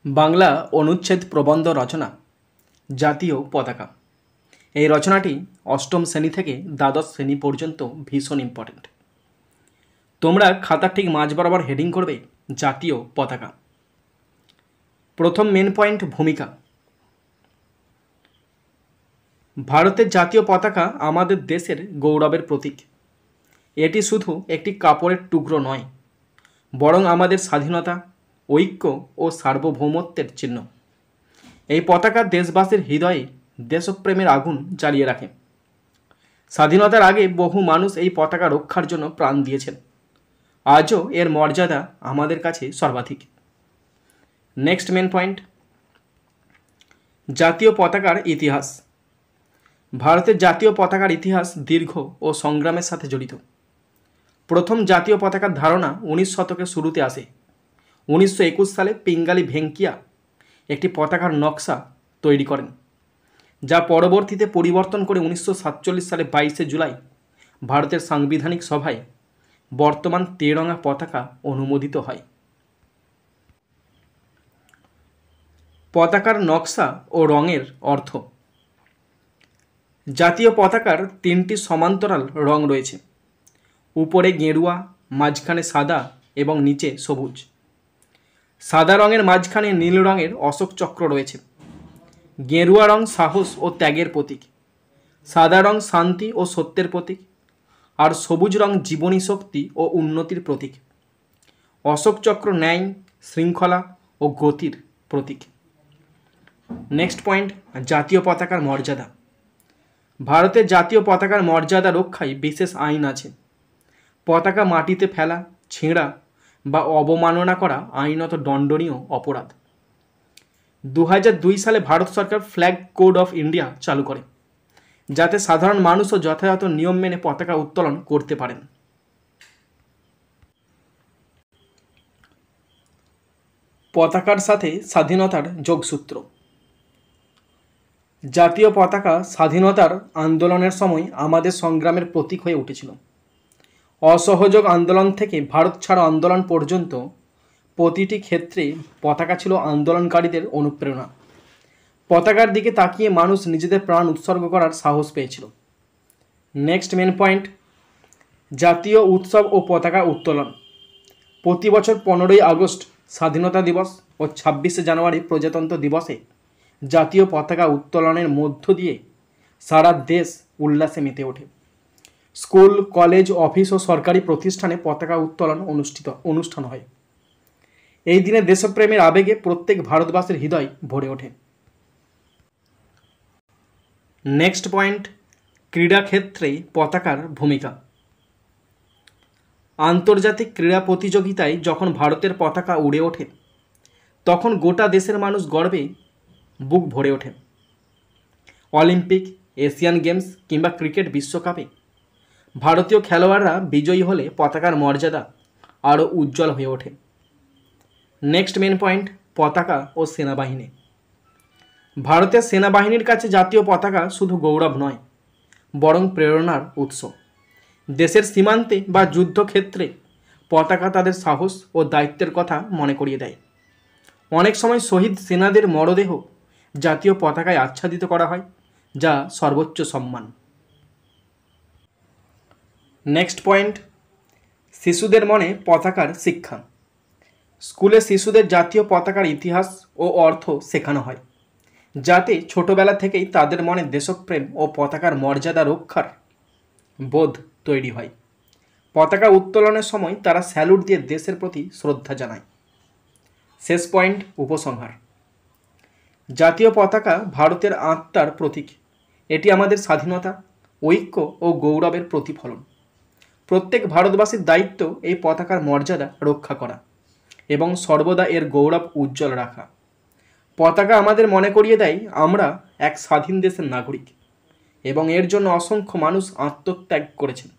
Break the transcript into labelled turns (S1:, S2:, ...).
S1: বাংলা অনুচ্ছেদ প্রবন্ধ রচনা জাতীয় পতাকা। এই রচনাটি অষ্টম শ্রেণী থেকে দ্বাদশ শ্রেণী পর্যন্ত ভীষণ ইম্পর্টেন্ট। তোমরা খাতার ঠিক মাঝ বরাবর হেডিং করবে জাতীয় পতাকা। প্রথম মেন পয়েন্ট, ভূমিকা। ভারতের জাতীয় পতাকা আমাদের দেশের গৌরবের প্রতীক। এটি শুধু একটি কাপড়ের টুকরো নয়, বরং আমাদের স্বাধীনতা, ঐক্য ও সার্বভৌমত্বের চিহ্ন। এই পতাকা দেশবাসীর হৃদয়ে দেশপ্রেমের আগুন জ্বালিয়ে রাখে। স্বাধীনতার আগে বহু মানুষ এই পতাকা রক্ষার জন্য প্রাণ দিয়েছেন। আজও এর মর্যাদা আমাদের কাছে সর্বাধিক। নেক্সট মেন পয়েন্ট, জাতীয় পতাকার ইতিহাস। ভারতের জাতীয় পতাকার ইতিহাস দীর্ঘ ও সংগ্রামের সাথে জড়িত। প্রথম জাতীয় পতাকার ধারণা 19 শতকের শুরুতে আসে। 1921 সালে পিঙ্গালি ভেঙ্কিয়া একটি পতাকার নকশা তৈরি করেন, যা পরবর্তীতে পরিবর্তন করে 1947 সালে 22শে জুলাই ভারতের সাংবিধানিক সভায় বর্তমান তেরঙা পতাকা অনুমোদিত হয়। পতাকার নকশা ও রঙের অর্থ। জাতীয় পতাকার 3টি সমান্তরাল রং রয়েছে। উপরে গেরুয়া, মাঝখানে সাদা এবং নিচে সবুজ। সাদা রঙের মাঝখানে নীল রঙের অশোক চক্র রয়েছে। গেরুয়া রং সাহস ও ত্যাগের প্রতীক, সাদা রং শান্তি ও সত্যের প্রতীক, আর সবুজ রং জীবনী শক্তি ও উন্নতির প্রতীক। অশোক চক্র ন্যায়, শৃঙ্খলা ও গতির প্রতীক। নেক্সট পয়েন্ট, জাতীয় পতাকার মর্যাদা। ভারতের জাতীয় পতাকার মর্যাদা রক্ষায় বিশেষ আইন আছে। পতাকা মাটিতে ফেলা, ছেঁড়া বা অবমাননা করা আইনত দণ্ডনীয় অপরাধ। 2002 সালে ভারত সরকার ফ্ল্যাগ কোড অফ ইন্ডিয়া চালু করে, যাতে সাধারণ মানুষও যথাযথ নিয়ম মেনে পতাকা উত্তোলন করতে পারেন। পতাকার সাথে স্বাধীনতার যোগসূত্র। জাতীয় পতাকা স্বাধীনতার আন্দোলনের সময় আমাদের সংগ্রামের প্রতীক হয়ে উঠেছিল। অসহযোগ আন্দোলন থেকে ভারত ছাড়ো আন্দোলন পর্যন্ত প্রতিটি ক্ষেত্রে পতাকা ছিল আন্দোলনকারীদের অনুপ্রেরণা। পতাকার দিকে তাকিয়ে মানুষ নিজেদের প্রাণ উৎসর্গ করার সাহস পেয়েছিল। নেক্সট মেন পয়েন্ট, জাতীয় উৎসব ও পতাকা উত্তোলন। প্রতি বছর 15ই আগস্ট স্বাধীনতা দিবস ও 26শে জানুয়ারি প্রজাতন্ত্র দিবসে জাতীয় পতাকা উত্তোলনের মধ্য দিয়ে সারা দেশ উল্লাসে মেতে ওঠে। স্কুল, কলেজ, অফিস ও সরকারি প্রতিষ্ঠানে পতাকা উত্তোলন অনুষ্ঠান হয়। এই দিনে দেশপ্রেমের আবেগে প্রত্যেক ভারতবাসীর হৃদয় ভরে ওঠে। নেক্সট পয়েন্ট, ক্রীড়াক্ষেত্রে পতাকার ভূমিকা। আন্তর্জাতিক ক্রীড়া প্রতিযোগিতায় যখন ভারতের পতাকা উড়ে ওঠে, তখন গোটা দেশের মানুষ গর্বে বুক ভরে ওঠে। অলিম্পিক, এশিয়ান গেমস কিংবা ক্রিকেট বিশ্বকাপে ভারতীয় খেলোয়াড়রা বিজয়ী হলে পতাকার মর্যাদা আরও উজ্জ্বল হয়ে ওঠে। নেক্সট মেন পয়েন্ট, পতাকা ও সেনাবাহিনী। ভারতের সেনাবাহিনীর কাছে জাতীয় পতাকা শুধু গৌরব নয়, বরং প্রেরণার উৎস। দেশের সীমান্তে বা যুদ্ধক্ষেত্রে পতাকা তাদের সাহস ও দায়িত্বের কথা মনে করিয়ে দেয়। অনেক সময় শহীদ সেনাদের মরদেহ জাতীয় পতাকায় আচ্ছাদিত করা হয়, যা সর্বোচ্চ সম্মান। নেক্সট পয়েন্ট, শিশুদের মনে পতাকার শিক্ষা। স্কুলে শিশুদের জাতীয় পতাকার ইতিহাস ও অর্থ শেখানো হয়, যাতে ছোটবেলা থেকেই তাদের মনে দেশপ্রেম ও পতাকার মর্যাদা রক্ষার বোধ তৈরি হয়। পতাকা উত্তোলনের সময় তারা স্যালুট দিয়ে দেশের প্রতি শ্রদ্ধা জানায়। শেষ পয়েন্ট, উপসংহার। জাতীয় পতাকা ভারতের আত্মার প্রতীক। এটি আমাদের স্বাধীনতা, ঐক্য ও গৌরবের প্রতিফলন। প্রত্যেক ভারতবাসীর দায়িত্ব এই পতাকার মর্যাদা রক্ষা করা এবং সর্বদা এর গৌরব উজ্জ্বল রাখা। পতাকা আমাদের মনে করিয়ে দেয় আমরা এক স্বাধীন দেশের নাগরিক এবং এর জন্য অসংখ্য মানুষ আত্মত্যাগ করেছেন।